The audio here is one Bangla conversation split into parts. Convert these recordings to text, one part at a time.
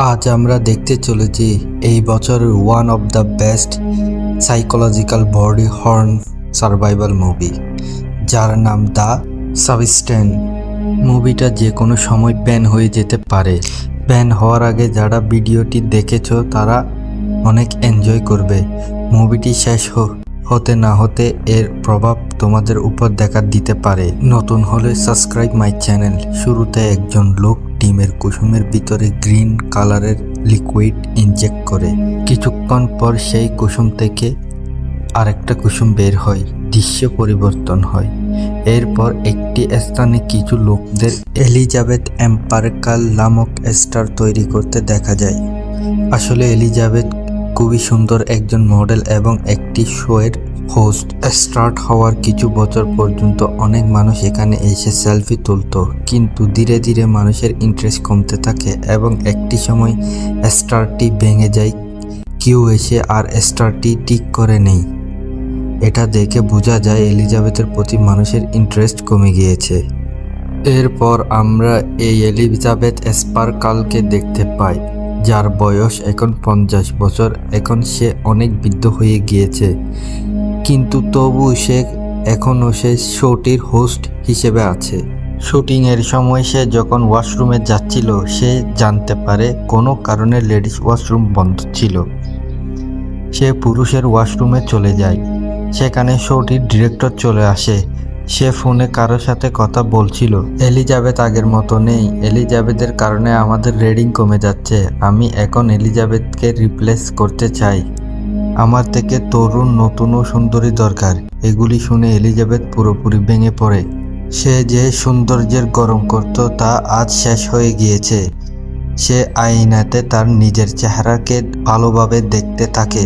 আজ আমরা দেখতে চলেছি এই বছরের one of the best psychological body horn survival movie, যার নাম দ্য সাবস্টেন্স। মুভিটা যে কোনো সময় ব্যান হয়ে যেতে পারে। ব্যান হওয়ার আগে যারা ভিডিওটি দেখেছো তারা অনেক এনজয় করবে। মুভিটি শেষ হতে না হতে এর প্রভাব তোমাদের উপর দেখা দিতে পারে। নতুন হলে সাবস্ক্রাইব মাই চ্যানেল। শুরুতে একজন লোক ডিমের কুসুমের ভিতরে গ্রিন কালারের লিকুইড ইনজেক্ট করে। কিছুক্ষণ পর সেই কুসুম থেকে আরেকটা কুসুম বের হয়, দৃশ্য পরিবর্তন হয়। এরপর একটি স্থানে কিছু লোকদের এলিজাবেথ এম্পারেকাল নামক স্টার তৈরি করতে দেখা যায়। আসলে এলিজাবেথ খুবই সুন্দর একজন মডেল এবং একটি শোয়ের হোস্ট। স্টার্ট হওয়ার কিছু বছর পর্যন্ত অনেক মানুষ এখানে এসে সেলফি তুলতো, কিন্তু ধীরে ধীরে মানুষের ইন্টারেস্ট কমতে থাকে এবং একটি সময় স্টারটি ভেঙে যায়। কেউ এসে আর স্টারটি ঠিক করে নেই। এটা দেখে বোঝা যায় এলিজাবেথের প্রতি মানুষের ইন্টারেস্ট কমে গিয়েছে। এরপর আমরা এই এলিজাবেথ স্পার্কালকে দেখতে পাই, যার বয়স এখন 50 বছর। এখন সে অনেক বৃদ্ধ হয়ে গিয়েছে, কিন্তু তবু সে এখনও সে শোটির হোস্ট হিসেবে আছে। শুটিংয়ের সময় সে যখন ওয়াশরুমে যাচ্ছিল, সে জানতে পারে কোনো কারণে লেডিস ওয়াশরুম বন্ধ ছিল। সে পুরুষের ওয়াশরুমে চলে যায়। সেখানে শোটির ডিরেক্টর চলে আসে। সে ফোনে কারোর সাথে কথা বলছিল। এলিজাবেথ আগের মতো নেই। এলিজাবেথের কারণে আমাদের রেটিং কমে যাচ্ছে। আমি এখন এলিজাবেথকে রিপ্লেস করতে চাই। আমার থেকে তরুণ, নতুন ও সুন্দরী দরকার। এগুলি শুনে এলিজাবেথ পুরোপুরি ভেঙে পড়ে। সে যে সৌন্দর্যের গরম করত তা আজ শেষ হয়ে গিয়েছে। সে আয়নাতে তার নিজের চেহারাকে ভালোভাবে দেখতে থাকে,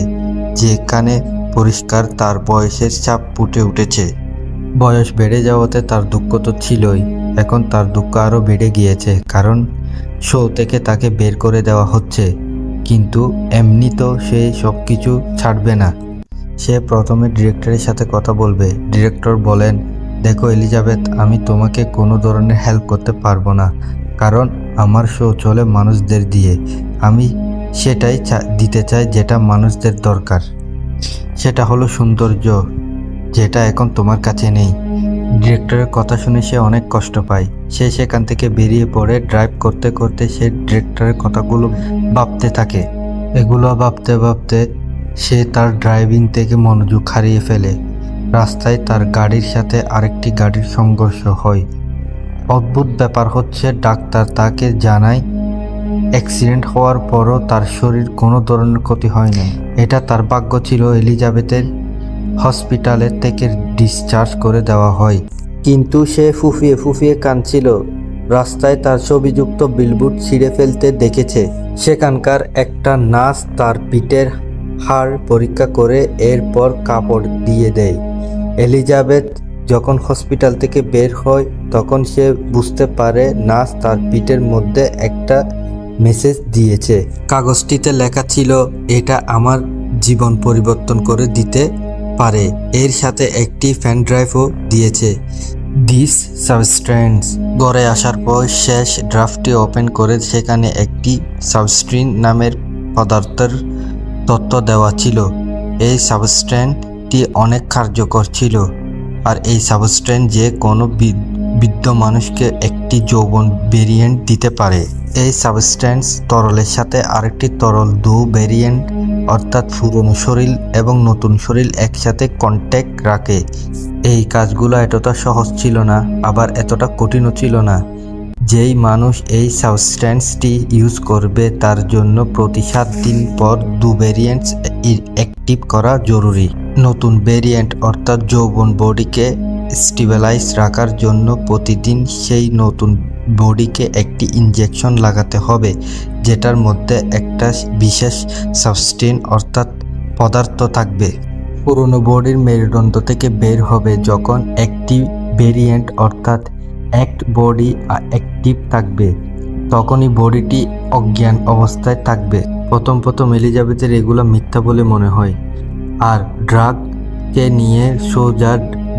যেখানে পরিষ্কার তার বয়সের ছাপ ফুটে উঠেছে। বয়স বেড়ে যাওয়াতে তার দুঃখ তো ছিলই, এখন তার দুঃখ আরও বেড়ে গিয়েছে, কারণ শো থেকে তাকে বের করে দেওয়া হচ্ছে। কিন্তু এমনি তো সে সব কিছু ছাড়বে না। সে প্রথমে ডিরেক্টরের সাথে কথা বলবে। ডিরেক্টর বলেন, দেখো এলিজাবেথ, আমি তোমাকে কোনো ধরনের হেল্প করতে পারবো না, কারণ আমার শো চলে মানুষদের দিয়ে। আমি সেটাই দিতে চাই যেটা মানুষদের দরকার। সেটা হলো সৌন্দর্য, যেটা এখন তোমার কাছে নেই। ডিরেক্টরের কথা শুনে সে অনেক কষ্ট পায়। সে সেখান থেকে বেরিয়ে পড়ে। ড্রাইভ করতে করতে সে ডিরেক্টরের কথাগুলো ভাবতে থাকে। এগুলো ভাবতে ভাবতে সে তার ড্রাইভিং থেকে মনোযোগ হারিয়ে ফেলে। রাস্তায় তার গাড়ির সাথে আরেকটি গাড়ির সংঘর্ষ হয়। অদ্ভুত ব্যাপার হচ্ছে, ডাক্তার তাকে জানায় অ্যাক্সিডেন্ট হওয়ার পরও তার শরীর কোনো ধরনের ক্ষতি হয় না। এটা তার ভাগ্য ছিল। এলিজাবেথের হসপিটালের থেকে ডিসচার্জ করে দেওয়া হয়, কিন্তু সে ফুফিয়ে ফুফিয়ে কাঁদছিল। রাস্তায় তার ছবিযুক্ত বিলবোর্ড ছিঁড়ে ফেলতে দেখেছে। সেখানকার একটা নার্স তার পিঠের হাড় পরীক্ষা করে এরপর কাপড় দিয়ে দেয়। এলিজাবেথ যখন হসপিটাল থেকে বের হয়, তখন সে বুঝতে পারে নার্স তার পিঠের মধ্যে একটা মেসেজ দিয়েছে। কাগজটিতে লেখা ছিল, এটা আমার জীবন পরিবর্তন করে দিতে পারে। এর সাথে একটি পেন ড্রাইভও দিয়েছে। This substance. ঘরে আসার পর শেষ ড্রাফটটি ওপেন করে সেখানে একটি সাবস্ট্রিন নামের পদার্থের তথ্য দেওয়া ছিল। এই সাবস্টেন্সটি অনেক কার্যকর ছিল, আর এই সাবস্টেন্স যে কোনো বৃদ্ধ মানুষকে একটি যৌবন ভেরিয়েন্ট দিতে পারে। এই সাবস্টেন্স তরলের সাথে আরেকটি তরল ভেরিয়েন্ট, অর্থাৎ পুরনো শরীর এবং নতুন শরীর একসাথে কন্ট্যাক্ট রাখে। এই কাজগুলো এতটা সহজ ছিল না, আবার এতটা কঠিনও ছিল না। যেই মানুষ এই সাবস্টেন্সটি ইউজ করবে তার জন্য প্রতি 7 দিন পর ভেরিয়েন্টস অ্যাক্টিভ করা জরুরি। নতুন ভেরিয়েন্ট অর্থাৎ যৌবন বডিকে স্টেবিলাইজ রাখার জন্য প্রতিদিন সেই নতুন বডিকে একটি ইনজেকশন লাগাতে হবে, যেটার মধ্যে একটা বিশেষ সাবস্টেন্স অর্থাৎ পদার্থ থাকবে। পুরনো বডির মেরুদণ্ড থেকে বের হবে যখন একটি ভেরিয়েন্ট অর্থাৎ অ্যাক্ট বডি অ্যাক্টিভ থাকবে, তখনই বডিটি অজ্ঞান অবস্থায় থাকবে। প্রথম এলিজাবেথের এগুলো মিথ্যা বলে মনে হয়, আর ড্রাগকে নিয়ে সোজা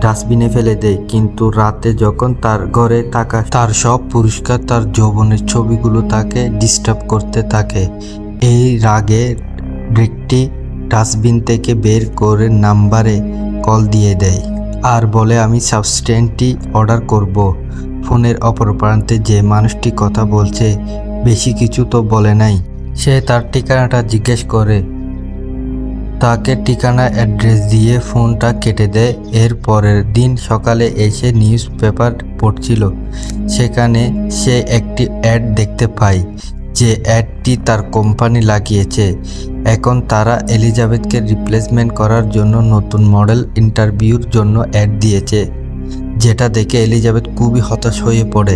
ডাস্টবিনে ফেলে দেয়। কিন্তু রাতে যখন তার ঘরে থাকা তার সব পুরস্কার, তার যৌবনের ছবিগুলো তাকে ডিস্টার্ব করতে থাকে। এই রাগে ড্রেকটি ডাস্টবিন থেকে বের করে নাম্বারে কল দিয়ে দেয় আর বলে আমি সাবস্টেন্সটি অর্ডার করব। ফোনের অপর প্রান্তে যে মানুষটি কথা বলছে বেশি কিছু তো বলে নাই। সে তার ঠিকানাটা জিজ্ঞেস করে, তাকে ঠিকানা অ্যাড্রেস দিয়ে ফোনটা কেটে দেয়। এর পরের দিন সকালে এসে নিউজ পেপার পড়ছিল। সেখানে সে একটি অ্যাড দেখতে পায়, যে অ্যাডটি তার কোম্পানি লাগিয়েছে। এখন তারা এলিজাবেথকে রিপ্লেসমেন্ট করার জন্য নতুন মডেল ইন্টারভিউর জন্য অ্যাড দিয়েছে, যেটা দেখে এলিজাবেথ খুবই হতাশ হয়ে পড়ে।